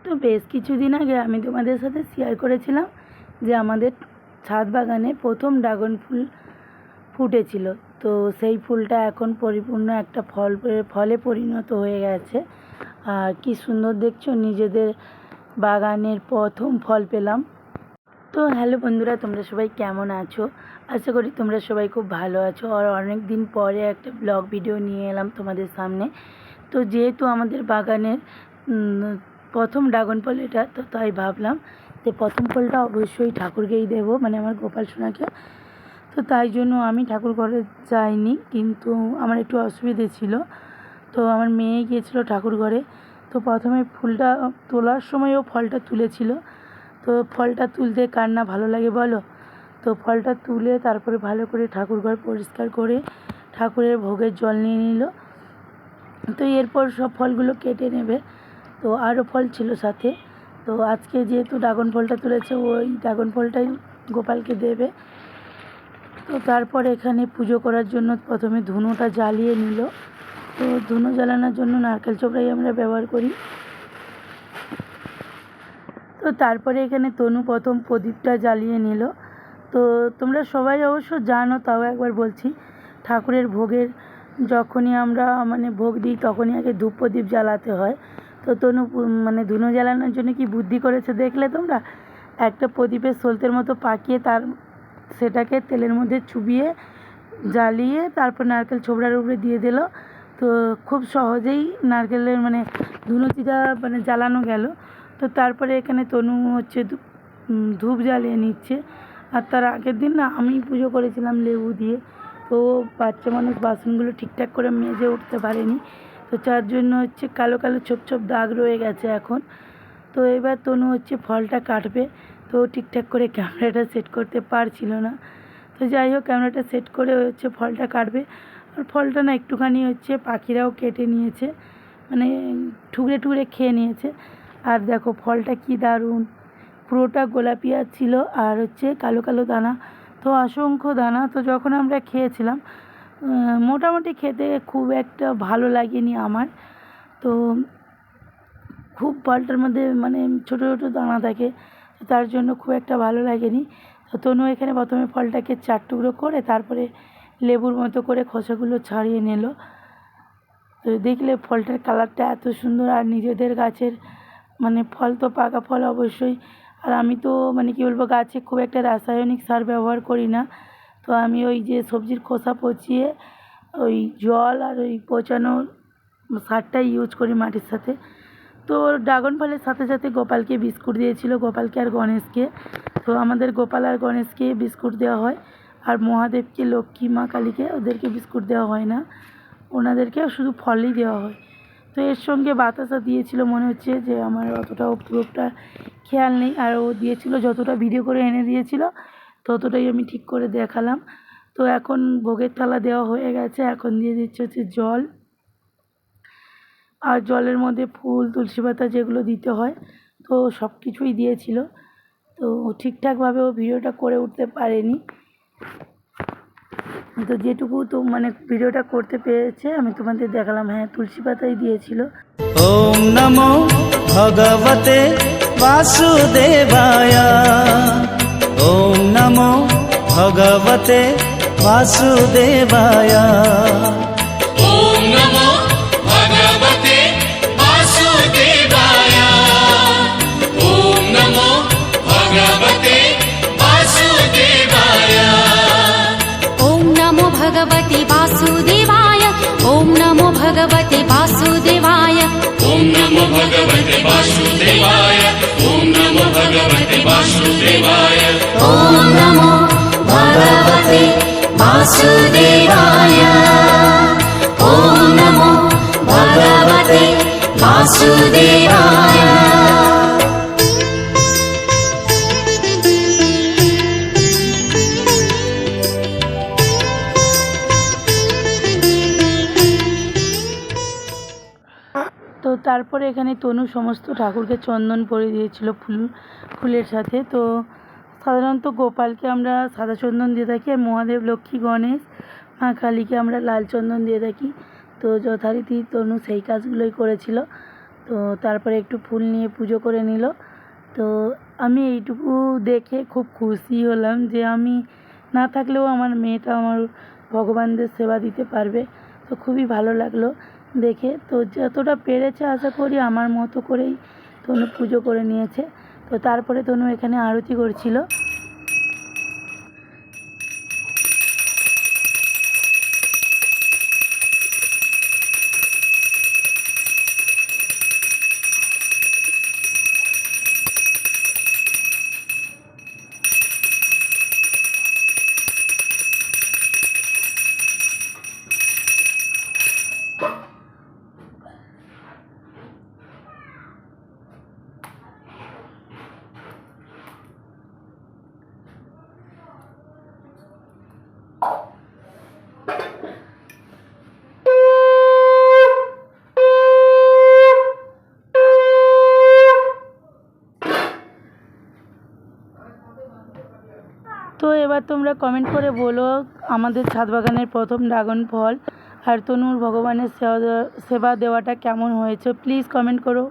তো বেশ কিছুদিন আগে আমি তোমাদের সাথে শেয়ার করেছিলাম যে আমাদের ছাদ বাগানে প্রথম ড্রাগন ফুল ফুটেছিল। তো সেই ফুলটা এখন পরিপূর্ণ একটা ফলে পরিণত হয়ে গেছে। আর কি সুন্দর দেখছো, নিজেদের বাগানের প্রথম ফল পেলাম। তো হ্যালো বন্ধুরা, তোমরা সবাই কেমন আছো? আশা করি তোমরা সবাই খুব ভালো আছো। আর অনেক দিন পরে একটা ব্লগ ভিডিও নিয়ে এলাম তোমাদের সামনে। তো যেহেতু আমাদের বাগানের প্রথম ড্রাগন ফল এটা, তো তাই ভাবলাম যে প্রথম ফলটা অবশ্যই ঠাকুরকেই দেবো, মানে আমার গোপাল সোনাকে। তো তাই জন্য আমি ঠাকুর ঘরে যাইনি, কিন্তু আমার একটু অসুবিধে ছিল। তো আমার মেয়ে গিয়েছিলো ঠাকুর ঘরে। তো প্রথমে ফুলটা তোলার সময়ও ফলটা তুলেছিল। তো ফলটা তুলতে কার না ভালো লাগে বলো? তো ফলটা তুলে তারপরে ভালো করে ঠাকুর ঘর পরিষ্কার করে ঠাকুরের ভোগের জল নিয়ে নিল। তো এরপর সব ফলগুলো কেটে নেবে। তো আরও ফল ছিল সাথে। তো আজকে যেহেতু ড্রাগন ফলটা তুলেছে, ওই ড্রাগন ফলটাই গোপালকে দেবে। তো তারপর এখানে পুজো করার জন্য প্রথমে ধুনোটা জ্বালিয়ে নিল। তো ধুনো জ্বালানোর জন্য নারকেল চোপড়াই আমরা ব্যবহার করি। তো তারপরে এখানে তনু প্রথম প্রদীপটা জ্বালিয়ে নিল। তো তোমরা সবাই অবশ্য জানো, তাও একবার বলছি, ঠাকুরের ভোগের যখনই আমরা ভোগ দিই তখনই আগে ধূপ প্রদীপ জ্বালাতে হয়। তো তনু ধুনো জ্বালানোর জন্য কি বুদ্ধি করেছে দেখলে তোমরা? একটা প্রদীপের সলতের মতো পাকিয়ে সেটাকে তেলের মধ্যে চুবিয়ে জ্বালিয়ে তারপর নারকেল ছোবড়ার উপরে দিয়ে দিল। তো খুব সহজেই নারকেলের ধুনোটিটা জ্বালানো গেল। তো তারপরে এখানে তনু ধূপ জ্বালিয়ে নিচ্ছে। আর তার আগের দিন না আমি পুজো করেছিলাম লেবু দিয়ে। তো বাচ্চা মানুষ বাসনগুলো ঠিকঠাক করে মেজে উঠতে পারেনি। তো তার জন্য কালো কালো ছোপ ছোপ দাগ রয়ে গেছে এখন। তো এবার তনু ফলটা কাটবে। তো ঠিকঠাক করে ক্যামেরাটা সেট করতে পারছিল না। তো যাই হোক, ক্যামেরাটা সেট করে ফলটা কাটবে। আর ফলটা না একটুখানি পাখিরাও কেটে নিয়েছে, ঠুকরে ঠুকরে খেয়ে নিয়েছে। আর দেখো ফলটা কি দারুণ, পুরোটা গোলাপি ছিল আর কালো কালো দানা। তো অসংখ্য দানা। তো যখন আমরা খেয়েছিলাম মোটামুটি খেতে খুব একটা ভালো লাগেনি আমার। তো খুব ফলটার মধ্যে ছোটো ছোটো দানা থাকে, তার জন্য খুব একটা ভালো লাগেনি। তো তনু এখানে প্রথমে ফলটাকে 4 টুকরো করে তারপরে লেবুর মতো করে খোসাগুলো ছাড়িয়ে নিল। তো দেখলে ফলটার কালারটা এত সুন্দর। আর নিজেদের গাছের ফল তো পাকা ফল অবশ্যই। আর আমি তো কী বলবো, গাছে খুব একটা রাসায়নিক সার ব্যবহার করি না। তো আমি ওই যে সবজির খোসা পচিয়ে ওই জল আর ওই পচানো সারটাই ইউজ করি মাটির সাথে। তো ড্রাগন ফলের সাথে সাথে গোপালকে বিস্কুট দিয়েছিল, গোপালকে আর গণেশকে। তো আমাদের গোপাল আর গণেশকে বিস্কুট দেওয়া হয়, আর মহাদেবকে, লক্ষ্মী মা, কালীকে ওদেরকে বিস্কুট দেওয়া হয় না, ওনাদেরকে শুধু ফলই দেওয়া হয়। তো এর সঙ্গে বাতাসা দিয়েছিল, মনে হচ্ছে যে আমার অতটাও পুরোটা খেয়াল নেই। আর ও দিয়েছিল যতটা ভিডিও করে এনে দিয়েছিল ততটাই আমি ঠিক করে দেখালাম। তো এখন ভোগের থালা দেওয়া হয়ে গেছে, এখন দিয়ে দিচ্ছে জল। আর জলের মধ্যে ফুল, তুলসী পাতা যেগুলো দিতে হয়, তো সব কিছুই দিয়েছিল। তো ঠিকঠাকভাবে ও ভিডিওটা করে উঠতে পারেনি। তো যেটুকু তো ভিডিওটা করতে পেরেছে আমি তোমাদের দেখালাম। হ্যাঁ, তুলসী পাতাই দিয়েছিল। ওম নমো ভগবতে বাসুদেবায়। ওম নমো ভগবতে বাসুদেবায়। ওম নমো ভগবতে বাসুদেবায়। ওম নমো ভগবতে বাসুদেবায়। ওম নমো ভগবতে বাসুদেবায়। ওম নমো ভগবতে বাসুদেবায়। ওম নমো ভগবতে বাসুদেবায়। ওম নমো ভগবতে বাসুদেবায়। ওম নমো ভগবতে বাসুদেবায়। ওম নমো ভগবতে বাসুদেবায়। তো তারপরে এখানে তনু সমস্ত ঠাকুরকে চন্দন পরিয়ে দিয়েছিল ফুলের সাথে। তো সাধারণত গোপালকে আমরা সাদা চন্দন দিয়ে থাকি, আর মহাদেব, লক্ষ্মী, গণেশ, মা কালীকে আমরা লাল চন্দন দিয়ে থাকি। তো যথারীতি তনু সেই কাজগুলোই করেছিল। তো তারপরে একটু ফুল নিয়ে পুজো করে নিল। তো আমি এইটুকু দেখে খুব খুশি হলাম যে আমি না থাকলেও আমার মেয়েটা আমার ভগবানদের সেবা দিতে পারবে। তো খুবই ভালো লাগলো দেখে। তো যতটা পেরেছে আশা করি আমার মতো করেই তনু পুজো করে নিয়েছে। তো তারপরে তনু এখানে আরতি করছিল। তো এবার তোমরা কমেন্ট করে বলো আমাদের ছাদ বাগানের প্রথম ড্রাগন ফল আর তনুর ভগবানের সেবা দেওয়াটা কেমন হয়েছে, প্লিজ কমেন্ট করো।